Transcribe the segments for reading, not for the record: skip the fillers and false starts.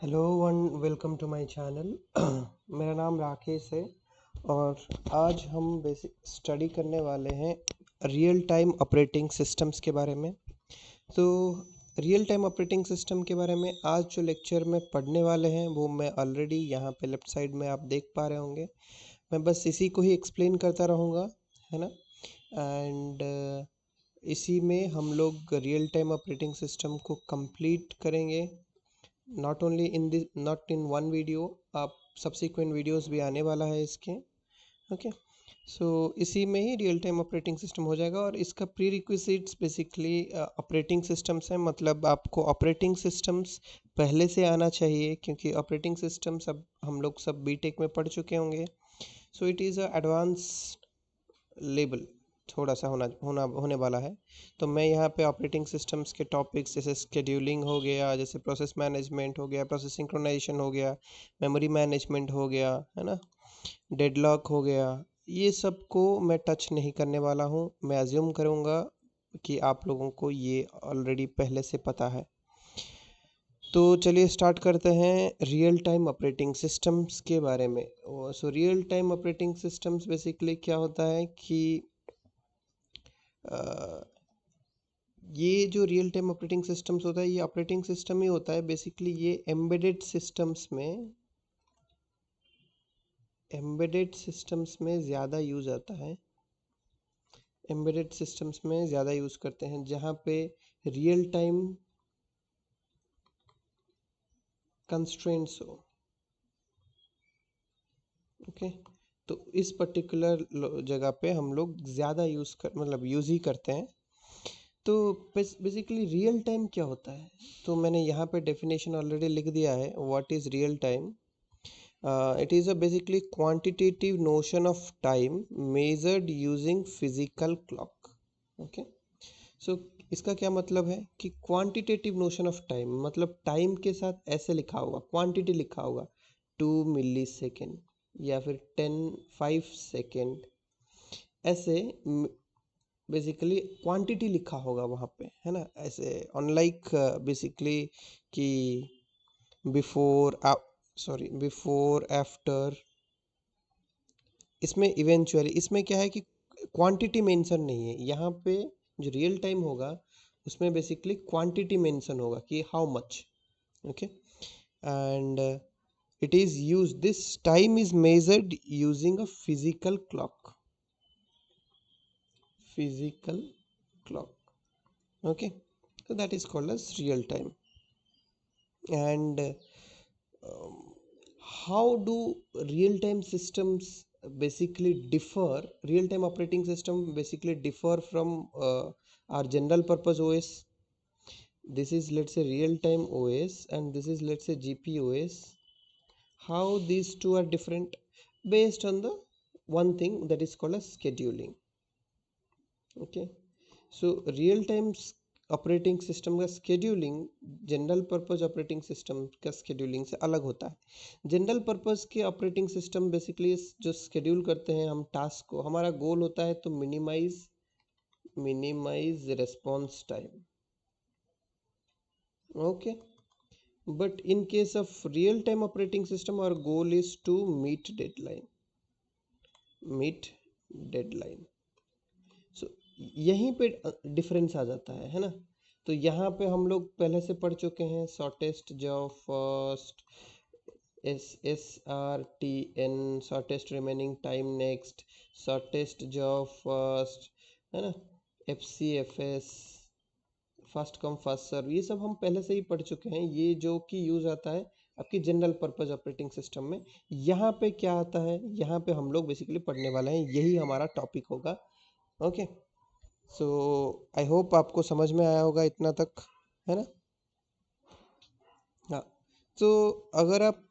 Hello one welcome to my channel. मेरा नाम राकेश है और आज हम बेसिक स्टडी करने वाले हैं रियल टाइम ऑपरेटिंग सिस्टम्स के बारे में। तो रियल टाइम ऑपरेटिंग सिस्टम के बारे में आज जो लेक्चर में पढ़ने वाले हैं वो मैं ऑलरेडी यहाँ पे लेफ़्ट साइड में आप देख पा रहे होंगे। मैं बस इसी को ही एक्सप्लेन करता रहूँगा, है ना। एंड इसी में हम लोग रियल टाइम ऑपरेटिंग सिस्टम को कंप्लीट करेंगे। नॉट इन वन वीडियो, आप सब्सिक्वेंट वीडियोस भी आने वाला है इसके। ओके, सो इसी में ही रियल टाइम ऑपरेटिंग सिस्टम हो जाएगा और इसका pre requisites basically operating systems हैं। मतलब आपको ऑपरेटिंग सिस्टम्स पहले से आना चाहिए क्योंकि ऑपरेटिंग सिस्टम्स अब हम लोग सब बीटेक में पढ़ चुके होंगे। So it is a advance level थोड़ा सा होने वाला है। तो मैं यहाँ पे ऑपरेटिंग सिस्टम्स के टॉपिक्स जैसे शेड्यूलिंग हो गया, जैसे प्रोसेस मैनेजमेंट हो गया, प्रोसेस सिंक्रोनाइजेशन हो गया, मेमोरी मैनेजमेंट हो गया, है ना, डेडलॉक हो गया, ये सब को मैं टच नहीं करने वाला हूँ। मैं अज्यूम करूँगा कि आप लोगों को ये ऑलरेडी पहले से पता है। तो चलिए स्टार्ट करते हैं रियल टाइम ऑपरेटिंग सिस्टम्स के बारे में। So real time operating systems basically क्या होता है कि ये जो रियल टाइम ऑपरेटिंग सिस्टम्स होता है ये ऑपरेटिंग सिस्टम ही होता है बेसिकली। ये एम्बेडेड सिस्टम्स में ज़्यादा यूज आता है। एम्बेडेड सिस्टम्स में ज़्यादा यूज़ करते हैं जहाँ पे रियल टाइम कंस्ट्रेंट्स हो। ओके, तो इस पर्टिकुलर जगह पे हम लोग ज़्यादा यूज़ ही करते हैं। तो बेसिकली रियल टाइम क्या होता है, तो मैंने यहाँ पे डेफिनेशन ऑलरेडी लिख दिया है। What is real time? It is a basically quantitative notion of time measured using physical clock. Okay, so इसका क्या मतलब है कि क्वांटिटेटिव नोशन ऑफ टाइम मतलब टाइम के साथ ऐसे लिखा होगा, क्वांटिटी लिखा होगा 2 मिली सेकेंड या फिर 5 सेकेंड, ऐसे बेसिकली क्वांटिटी लिखा होगा वहाँ पे, है ना। ऐसे अनलाइक बेसिकली कि बिफोर बिफोर आफ्टर, इसमें इवेंचुअली इसमें क्या है कि क्वांटिटी मेंशन नहीं है यहाँ पे। जो रियल टाइम होगा उसमें बेसिकली क्वांटिटी मेंशन होगा कि how much. Okay, and it is use this time is measured using a physical clock. Okay, so that is called as real time. And how do real time systems basically differ? Real time operating system basically differ from our general purpose OS. This is, let's say, real time OS and this is, let's say, GPOS. How these two are different? Based on the one thing that is called as scheduling. Okay, so real time operating system का scheduling general purpose operating system का scheduling से अलग होता है। General purpose के operating system basically जो schedule करते हैं हम टास्क को, हमारा गोल होता है तो minimize response time. Okay, but in case of real time operating system our goal is to meet deadline. So यहीं पे डिफरेंस आ जाता है ना। तो यहाँ पे हम लोग पहले से पढ़ चुके हैं shortest job first, SSRTN, shortest remaining time next, shortest job first, है ना, FCFS, first come first serve, ये सब हम पहले से ही पढ़ चुके हैं। ये जो कि यूज़ आता है आपकी जनरल पर्पस ऑपरेटिंग सिस्टम में। यहाँ पे क्या आता है, यहाँ पे हम लोग बेसिकली पढ़ने वाले हैं, यही हमारा टॉपिक होगा। ओके, सो आई होप आपको समझ में आया होगा इतना तक, है ना। हाँ, तो अगर आप,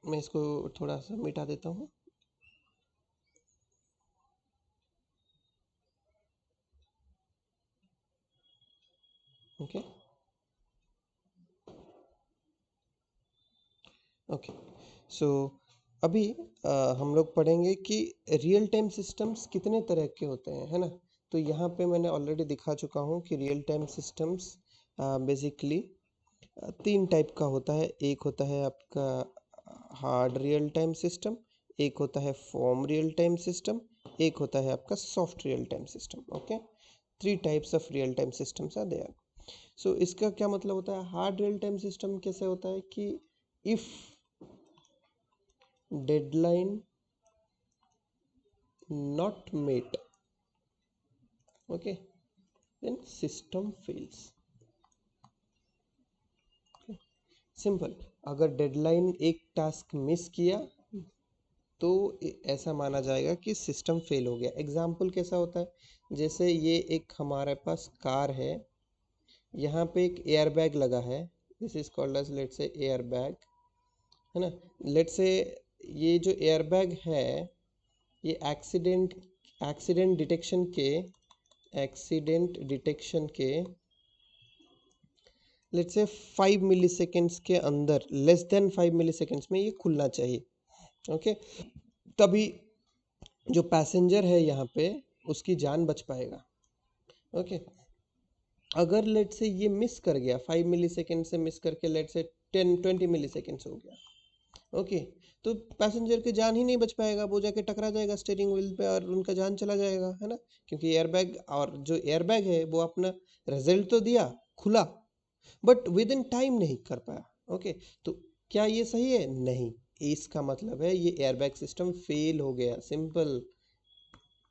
मैं इसको थोड़ा सा मिटा देता हूँ। ओके ओके, सो अभी हम लोग पढ़ेंगे कि रियल टाइम सिस्टम्स कितने तरह के होते हैं, है ना। तो यहाँ पे मैंने ऑलरेडी दिखा चुका हूँ कि रियल टाइम सिस्टम्स बेसिकली तीन टाइप का होता है। एक होता है आपका हार्ड रियल टाइम सिस्टम, एक होता है फॉर्म रियल टाइम सिस्टम, एक होता है आपका soft real time system. Okay, three types of real time systems are there. So इसका क्या मतलब होता है? हार्ड रियल टाइम सिस्टम कैसे होता है कि if deadline not met, okay, then system fails. Simple, अगर डेडलाइन एक टास्क मिस किया तो ऐसा माना जाएगा कि सिस्टम फेल हो गया। एग्जाम्पल कैसा होता है? जैसे ये एक हमारे पास कार है, यहाँ पे एक एयर बैग लगा है, this is called as let's say air bag, है ना। लेट्स से ये जो एयर बैग है ये एक्सीडेंट डिटेक्शन के लेट्स से 5 मिली सेकेंड्स के अंदर, लेस देन 5 मिली सेकेंड्स में ये खुलना चाहिए। ओके, तभी जो पैसेंजर है यहाँ पे उसकी जान बच पाएगा। ओके, अगर लेट से ये मिस कर गया, 5 मिली सेकेंड से मिस करके लेट से 10-20 मिली सेकेंड्स हो गया, ओके, तो पैसेंजर की जान ही नहीं बच पाएगा, वो जाके टकरा जाएगा स्टीयरिंग व्हील पे और उनका जान चला जाएगा, है ना। क्योंकि एयरबैग, और जो एयरबैग है वो अपना रिजल्ट तो दिया, खुला, बट विद इन टाइम नहीं कर पाया। ओके, तो क्या ये सही है? नहीं, इसका मतलब है ये एयरबैग सिस्टम फेल हो गया। Simple,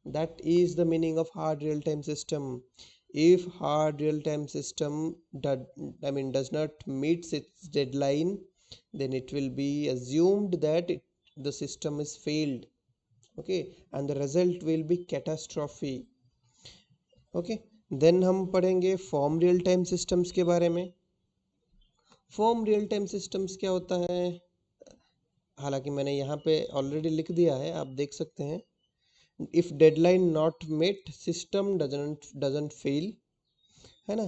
that is the meaning of hard real time system. If hard real time system does not meet its deadline, then it will be assumed that the system is failed, okay, and the result will be catastrophe। okay, then हम पढ़ेंगे form real time systems के बारे में। Form real time systems क्या होता है? हालांकि मैंने यहाँ पे ऑलरेडी लिख दिया है, आप देख सकते हैं। if deadline not met, system doesn't fail, है ना,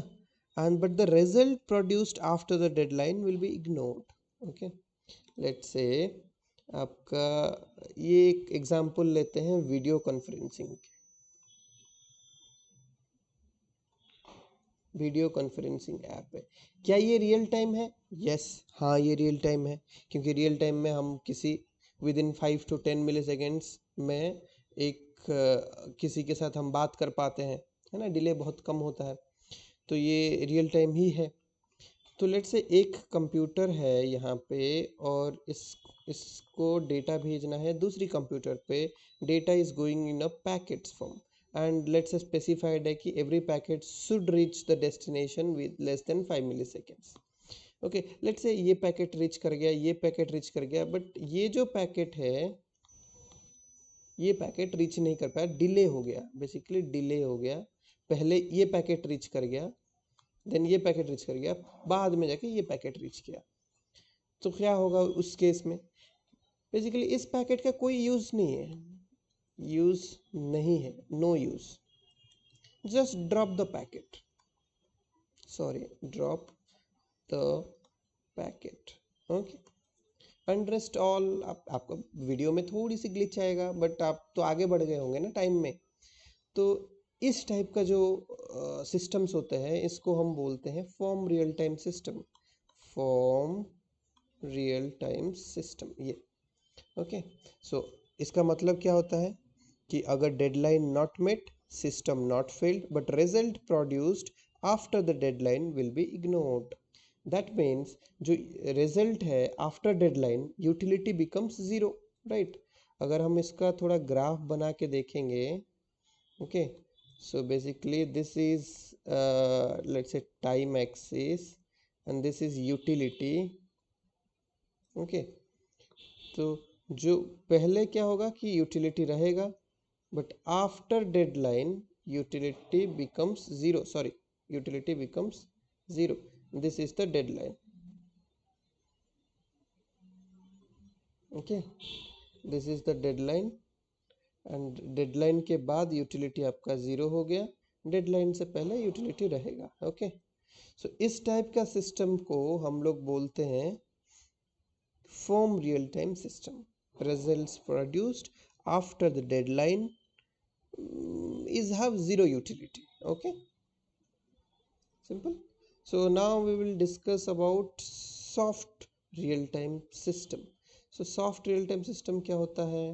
and but the result produced after the deadline will be ignored। okay, let's say आपका ये एक एग्जांपल लेते हैं video conferencing. Video conferencing app है, क्या ये रियल टाइम है? यस, हाँ ये रियल टाइम है, क्योंकि रियल टाइम में हम किसी within 5 to 10 milliseconds में एक किसी के साथ हम बात कर पाते हैं, है ना, डिले बहुत कम होता है, तो ये रियल टाइम ही है। तो लेट से एक कंप्यूटर है यहाँ पे और इसको डेटा भेजना है दूसरी कंप्यूटर पे, data is going in a packets form, and let's specified है कि every packet should reach the destination with less than 5 milliseconds. Okay, let's say ये पैकेट रीच कर गया, ये पैकेट रीच कर गया, बट ये जो पैकेट है ये पैकेट रीच नहीं कर पाया, डिले हो गया, बेसिकली डिले हो गया। पहले ये पैकेट रीच कर गया, देन ये पैकेट रीच कर गया, बाद में जाके ये पैकेट रीच किया, तो क्या होगा उस केस में? बेसिकली इस पैकेट का कोई यूज नहीं है, यूज नहीं है, no use, just drop the packet, sorry drop the packet. Okay, understood all. आपको वीडियो में थोड़ी सी ग्लिच आएगा, बट आप तो आगे बढ़ गए होंगे ना टाइम में। तो इस टाइप का जो सिस्टम्स होते हैं इसको हम बोलते हैं form real time system. Form real time system, ये ओके। सो इसका मतलब क्या होता है कि अगर deadline not met, system not failed, but result produced after the deadline will be ignored. That means जो रिजल्ट है after deadline, utility becomes zero, right. अगर हम इसका थोड़ा ग्राफ बना के देखेंगे, okay, so basically this is let's say time axis and this is utility। okay, तो जो पहले क्या होगा कि यूटिलिटी रहेगा, but after deadline utility becomes zero, sorry utility becomes zero, this is the deadline. Okay, this is the deadline, and deadline के बाद utility आपका ज़ीरो हो गया, डेडलाइन से पहले यूटिलिटी रहेगा। ओके, सो इस टाइप का सिस्टम को हम लोग बोलते हैं form real time system. Results produced after the deadline is have zero utility। okay, simple। So now we will discuss about soft real time system. So soft real time system क्या होता है?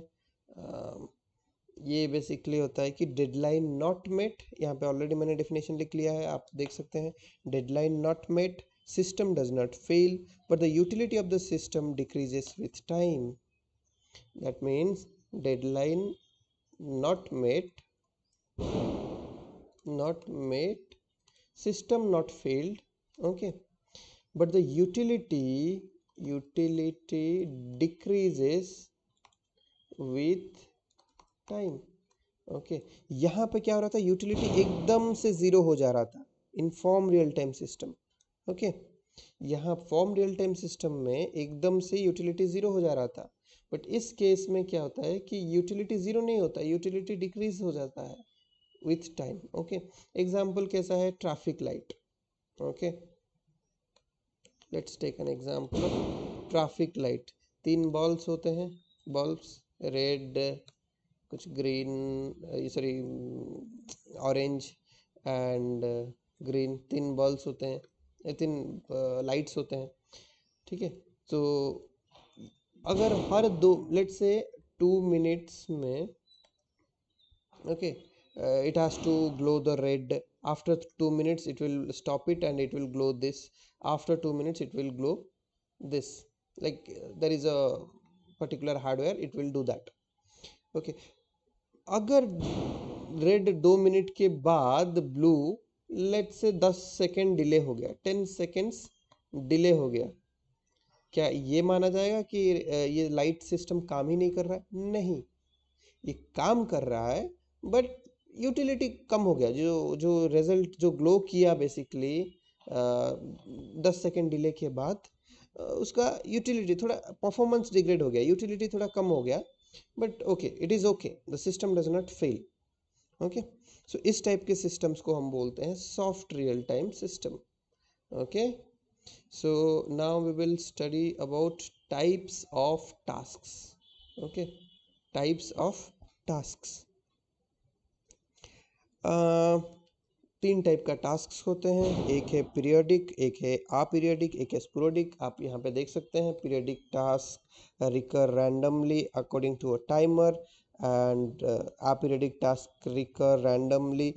ये basically होता है कि deadline not met, यहाँ पे already मैंने डेफिनेशन लिख लिया है, आप देख सकते हैं. Deadline not met, system does not fail, but the utility of the system decreases with time. That means deadline not met, system not failed, okay, but the utility decreases with time. okay, यहाँ पे क्या हो रहा था, utility एकदम से zero हो जा रहा था in form real time system. Okay, यहाँ फॉर्म रियल टाइम सिस्टम में एकदम से यूटिलिटी जीरो हो जा रहा था, बट इस केस में क्या होता है कि यूटिलिटी जीरो नहीं होता, यूटिलिटी डिक्रीज हो जाता है विथ टाइम. ओके, एग्जाम्पल कैसा है, traffic light. Okay, let's take an example of traffic light. 3 balls होते हैं, बॉल्ब्स, रेड, कुछ green, sorry orange and green, 3 balls होते हैं, 3 लाइट्स होते हैं. ठीक है, तो अगर हर दो, लेट्स से 2 मिनट्स में, okay, it has to glow the red. After 2 minutes it will stop it and it will glow this. After 2 minutes it will glow this, like there is a particular hardware, it will do that. okay, अगर red 2 minute के बाद blue let's say 10 second delay हो गया, 10 seconds delay हो गया, क्या ये माना जाएगा कि ये लाइट सिस्टम काम ही नहीं कर रहा है? नहीं, ये काम कर रहा है, बट यूटिलिटी कम हो गया. जो रिजल्ट जो ग्लो किया बेसिकली 10 सेकेंड डिले के बाद, उसका यूटिलिटी थोड़ा, परफॉर्मेंस डिग्रेड हो गया, यूटिलिटी थोड़ा कम हो गया, but okay, it is okay, the system does not fail. Okay, so इस टाइप के सिस्टम्स को हम बोलते हैं soft real time system. Okay, so now we will study about types of tasks. okay, types of tasks. 3 type का task होते हैं, एक है पीरियोडिक, एक है अपीरियोडिक, एक है स्पोरेडिक. आप यहाँ पे देख सकते हैं, periodic task recur randomly according to a timer and aperiodic task recur randomly.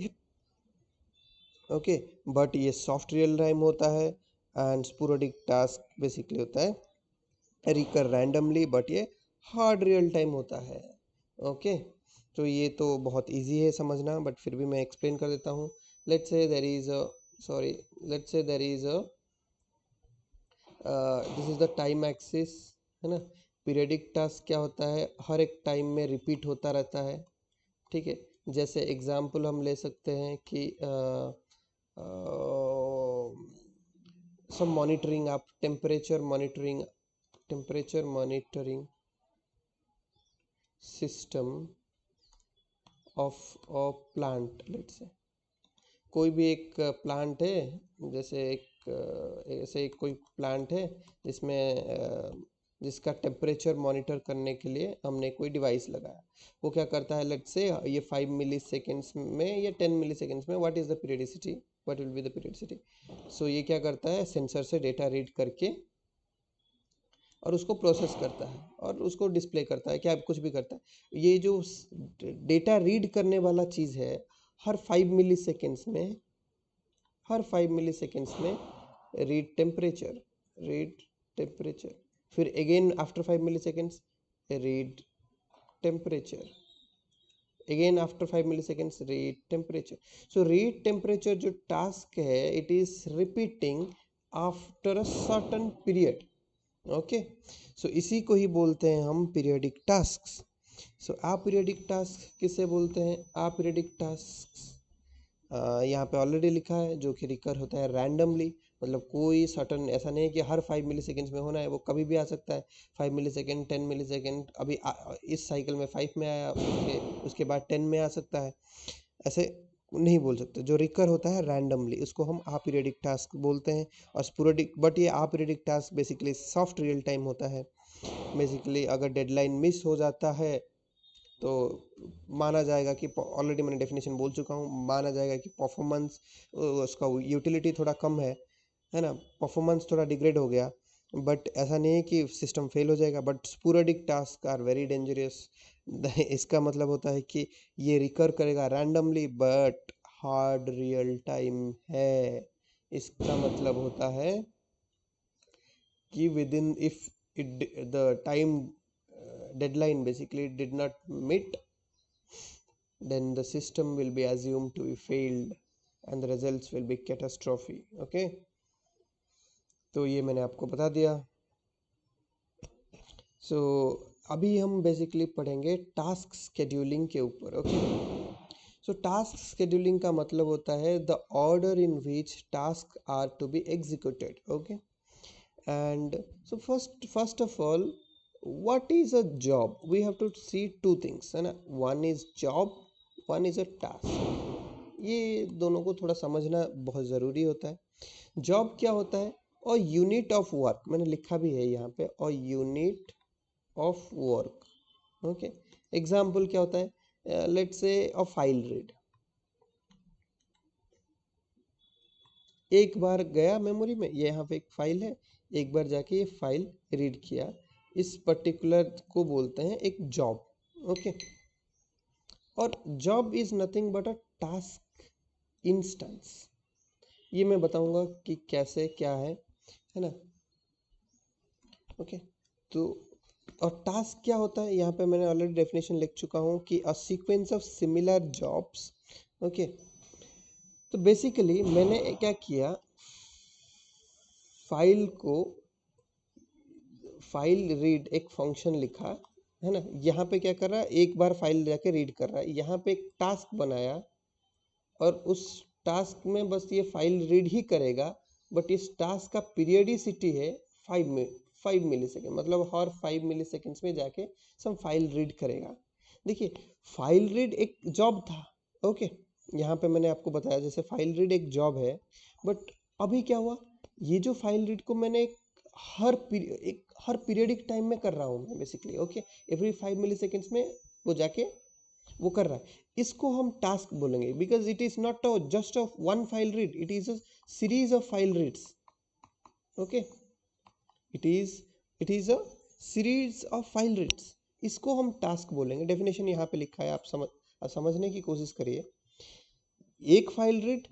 Okay, but ये सॉफ्ट रियल टाइम होता है, एंड स्पोरेडिक टास्क बेसिकली होता है रिकर रैंडमली, बट ये हार्ड रियल टाइम होता है. ओके, तो ये तो बहुत इजी है समझना, बट फिर भी मैं एक्सप्लेन कर देता हूँ. Let's say there is a, sorry, let's say there is a, this is the time axis, है ना. पीरियडिक टास्क क्या होता है, हर एक टाइम में रिपीट होता रहता है. ठीक है, जैसे एग्जाम्पल हम ले सकते हैं कि some monitoring, आप temperature monitoring system of a plant. let's say कोई भी एक प्लांट है, जैसे ऐसे एक कोई प्लांट है जिसमें जिसका टेम्परेचर मॉनिटर करने के लिए हमने कोई डिवाइस लगाया. वो क्या करता है, लेट्स से ये 5 मिली सेकेंड्स में या 10 मिली सेकेंड्स में, what is the periodicity, what will be the periodicity. So ये क्या करता है, सेंसर से डेटा रीड करके और उसको प्रोसेस करता है और उसको डिस्प्ले करता है, क्या कुछ भी करता है. ये जो डेटा रीड करने वाला चीज़ है, हर 5 मिली सेकेंड्स में रीड टेम्परेचर, फिर again after 5 milliseconds read temperature, again after 5 milliseconds read temperature. So read temperature जो टास्क है, it is repeating after a certain period. Okay, so इसी को ही बोलते हैं हम periodic task. So aperiodic task किसे बोलते हैं, अपीरियडिक टास्क यहाँ पे ऑलरेडी लिखा है, जो कि रिकर होता है रैंडमली, मतलब कोई सर्टन ऐसा नहीं है कि हर 5 मिली सेकेंड्स में होना है, वो कभी भी आ सकता है. 5 मिली सेकेंड, 10 मिली सेकेंड, अभी इस साइकिल में 5 में आया, उसके बाद 10 में आ सकता है, ऐसे नहीं बोल सकते. जो रिकर होता है रैंडमली, उसको हम अपीरियडिक टास्क बोलते हैं. और स्पोरेडिक, बट ये aperiodic task basically soft real time होता है. बेसिकली अगर डेडलाइन मिस हो जाता है तो माना जाएगा कि, ऑलरेडी मैंने डेफिनेशन बोल चुका हूँ, माना जाएगा कि परफॉर्मेंस उसका यूटिलिटी थोड़ा कम है, है ना, परफॉर्मेंस थोड़ा डिग्रेड हो गया, बट ऐसा नहीं है कि सिस्टम फेल हो जाएगा, but sporadic task are very dangerous. इसका मतलब होता है कि ये रिकर करेगा randomly but hard real time है। इसका मतलब होता है कि within if it the time deadline basically did not meet, then the system will be assumed to be failed and the results will be catastrophe। okay, तो ये मैंने आपको बता दिया। सो अभी हम बेसिकली पढ़ेंगे टास्क शेड्यूलिंग के ऊपर। ओके, सो टास्क शेड्यूलिंग का मतलब होता है the order in which task are to be executed. Okay, and so first of all, what is a job? We have to see two things, है ना, one is job, one is a task। ये दोनों को थोड़ा समझना बहुत ज़रूरी होता है। जॉब क्या होता है? और यूनिट ऑफ वर्क, मैंने लिखा भी है यहाँ पे, और unit of work. Okay, example क्या होता है? Let's say a file read. एक बार गया मेमोरी में, ये यहाँ पे एक फाइल है, एक बार जाके ये फाइल रीड किया, इस पर्टिकुलर को बोलते हैं एक जॉब। ओके, और job is nothing but a task instance. ये मैं बताऊंगा कि कैसे क्या है ना। ओके, तो और टास्क क्या होता है, यहाँ पे मैंने ऑलरेडी डेफिनेशन लिख चुका हूँ कि a sequence of similar jobs. Okay, तो बेसिकली मैंने क्या किया, फाइल को फाइल रीड एक फंक्शन लिखा, है ना। यहाँ पे क्या कर रहा है, एक बार फाइल जाके रीड कर रहा है, यहाँ पे एक टास्क बनाया और उस टास्क में बस ये फाइल रीड ही करेगा, बट इस टास्क का पीरियडिसिटी है 5 मिली सेकेंड, मतलब हर 5 मिली सेकेंड्स में जाके सब फाइल रीड करेगा। देखिए, फाइल रीड एक जॉब था। ओके, यहाँ पे मैंने आपको बताया जैसे फाइल रीड एक जॉब है, बट अभी क्या हुआ, ये जो फाइल रीड को मैंने हर पीरियडिक टाइम में कर रहा हूँ मैं basically. Okay, every 5 milliseconds में वो जाके वो कर रहा है, इसको हम टास्क बोलेंगे, because it is not just of one file read, it is a series of file reads. Okay, it is a series of file reads, इसको हम टास्क बोलेंगे। डेफिनेशन यहाँ पे लिखा है, आप समझने की कोशिश करिए। एक फाइल रीड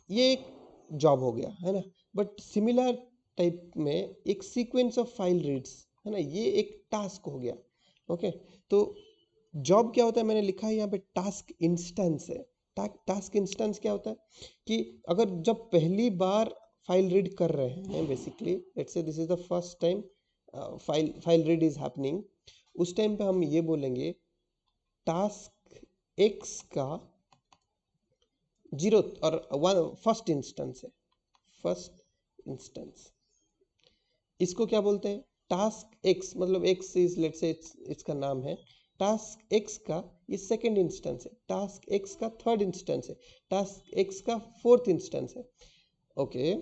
ये एक जॉब हो गया, है ना, बट सिमिलर टाइप में एक सीक्वेंस ऑफ फाइल रीड्स, है ना, ये एक टास्क हो गया। ओके, तो जॉब क्या होता है, मैंने लिखा है यहाँ पे टास्क इंस्टेंस है। टास्क इंस्टेंस क्या होता है कि अगर जब पहली बार फाइल रीड कर रहे हैं, बेसिकली लेट्स से this is the first time file read is happening, उस टाइम पे हम ये बोलेंगे टास्क एक्स का जीरो और वन फर्स्ट इंस्टेंस है, फर्स्ट इंस्टेंस, इसको क्या बोलते हैं, टास्क एक्स, मतलब एक्स इज लेट्स से इसका नाम है, टास्क एक्स का ये सेकेंड इंस्टेंस है, टास्क एक्स का थर्ड इंस्टेंस है, टास्क एक्स का फोर्थ इंस्टेंस है। ओके,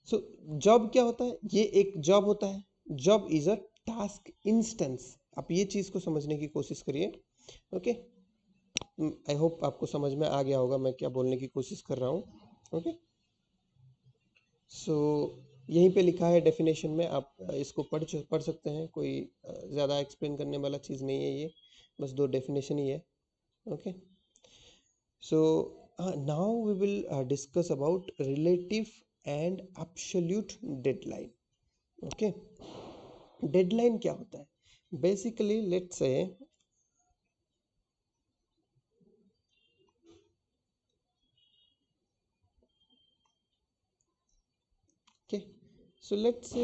सो जॉब क्या होता है, ये एक जॉब होता है, job is a task instance. आप ये चीज को समझने की कोशिश करिए। ओके, आई होप आपको समझ में आ गया होगा मैं क्या बोलने की कोशिश कर रहा हूँ। ओके, सो यहीं पे लिखा है डेफिनेशन में, आप इसको पढ़ सकते हैं, कोई ज़्यादा एक्सप्लेन करने वाला चीज़ नहीं है ये, बस दो डेफिनेशन ही है। Okay, so now we will discuss about relative and absolute deadline. Okay, deadline क्या होता है, basically let's say okay, so let's say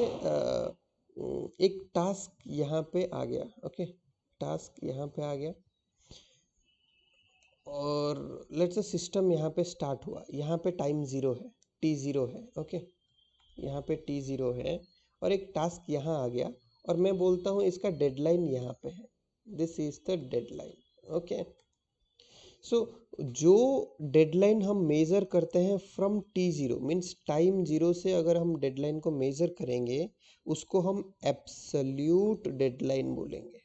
एक टास्क यहाँ पे आ गया। ओके, टास्क यहाँ पे आ गया और लेट्स से सिस्टम यहाँ पे स्टार्ट हुआ, यहाँ पे टाइम ज़ीरो है, T0 है। ओके, यहाँ पे T0 है और एक टास्क यहाँ आ गया और मैं बोलता हूँ इसका डेडलाइन यहाँ पे है, this is the deadline. Okay, so जो डेडलाइन हम मेज़र करते हैं from T0 means time zero से, अगर हम डेडलाइन को मेज़र करेंगे उसको हम एब्सोल्यूट डेडलाइन बोलेंगे।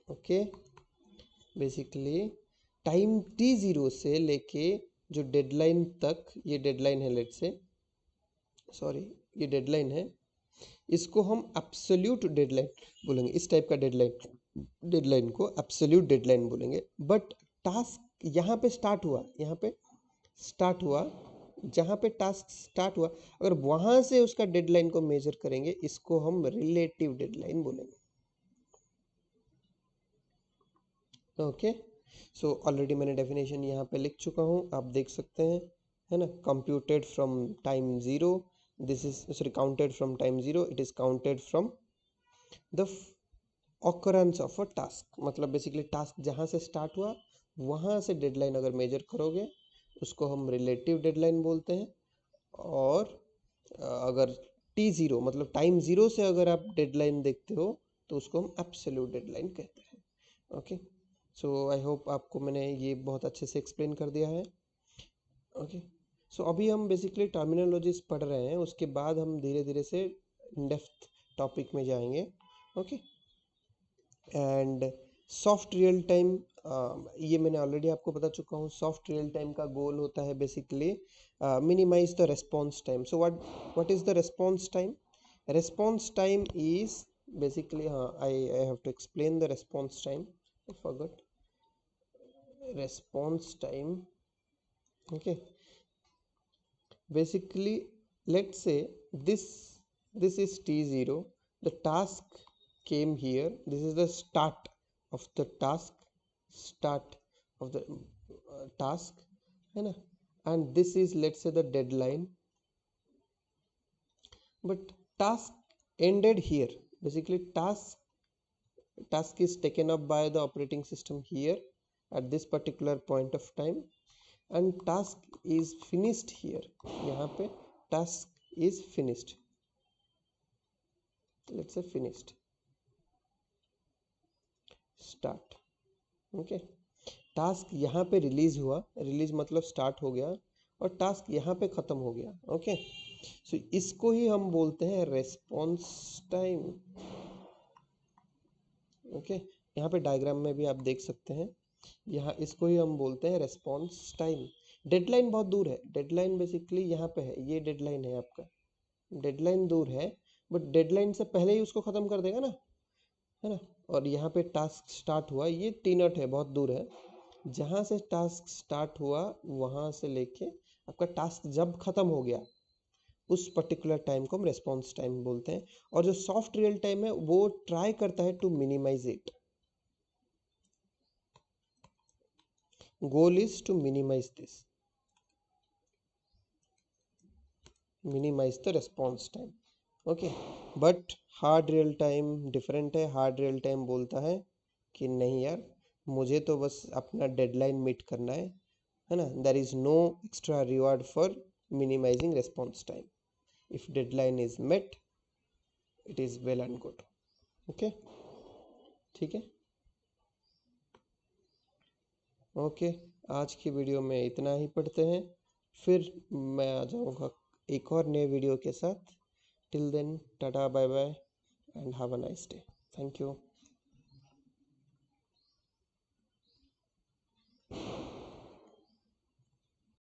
ओके, बेसिकली टाइम T0 से लेके जो डेडलाइन तक, ये डेडलाइन है लेट्स से, सॉरी ये डेडलाइन है, इसको हम एब्सोल्यूट डेडलाइन बोलेंगे। इस टाइप का डेडलाइन को एब्सोल्यूट डेडलाइन बोलेंगे। बट टास्क यहाँ पे स्टार्ट हुआ, यहाँ पे स्टार्ट हुआ, जहाँ पे टास्क स्टार्ट हुआ, अगर वहां से उसका डेडलाइन को मेजर करेंगे, इसको हम रिलेटिव डेडलाइन बोलेंगे। ओके, सो ऑलरेडी मैंने डेफिनेशन यहाँ पे लिख चुका हूँ, आप देख सकते हैं, है ना। Computed from time zero, this is sorry counted from time zero, it is counted from the occurrence of a task. मतलब बेसिकली टास्क जहाँ से स्टार्ट हुआ वहाँ से डेडलाइन अगर मेजर करोगे उसको हम रिलेटिव डेडलाइन बोलते हैं। और अगर T0 मतलब टाइम जीरो से अगर आप डेडलाइन देखते हो तो उसको हम एब्सोल्यूट डेडलाइन कहते हैं। ओके, सो आई होप आपको मैंने ये बहुत अच्छे से एक्सप्लेन कर दिया है। ओके, सो अभी हम बेसिकली टर्मिनोलॉजीज पढ़ रहे हैं, उसके बाद हम धीरे धीरे से इन डेप्थ टॉपिक में जाएंगे। Okay, and soft real time, ये मैंने ऑलरेडी आपको बता चुका हूँ। सॉफ्ट रियल टाइम का गोल होता है basically minimize the response time. So what is the response time? Response time is basically, हाँ I have to explain the response time, I forgot response time. Okay, basically let's say this is T0, the task came here, this is the start of the task, start of the task, है ना, and this is let's say the deadline, but task ended here। basically task is taken up by the operating system here at this particular point of time, and task is finished here, यहाँ पे task is finished, let's say finished, start। Okay, task यहाँ पे release हुआ, release मतलब start हो गया, और task यहाँ पे खत्म हो गया। ओके, सो इसको ही हम बोलते हैं रेस्पॉन्स टाइम। ओके, यहाँ पे डायग्राम में भी आप देख सकते हैं, यहाँ इसको ही हम बोलते हैं रेस्पॉन्स टाइम। डेडलाइन बहुत दूर है, डेडलाइन बेसिकली यहाँ पे है, ये डेडलाइन है आपका, डेडलाइन दूर है, बट डेडलाइन से पहले ही उसको खत्म कर देगा ना, है ना। और यहाँ पे टास्क स्टार्ट हुआ, ये टी-नॉट है, बहुत दूर है। जहाँ से टास्क स्टार्ट हुआ वहाँ से लेके आपका टास्क जब खत्म हो गया, उस पर्टिकुलर टाइम को हम रेस्पॉन्स टाइम बोलते हैं। और जो सॉफ्ट रियल टाइम है वो ट्राई करता है to minimize it, goal is to minimize this, minimize the response time। okay, but hard real time different है। hard real time बोलता है कि नहीं यार, मुझे तो बस अपना डेडलाइन मीट करना है ना। there is no extra reward for minimizing response time, if deadline is met it is well and good। okay, ठीक है। ओके, आज की वीडियो में इतना ही पढ़ते हैं, फिर मैं आ जाऊँगा एक और नए वीडियो के साथ। Till then tata bye bye and have a nice day. Thank you.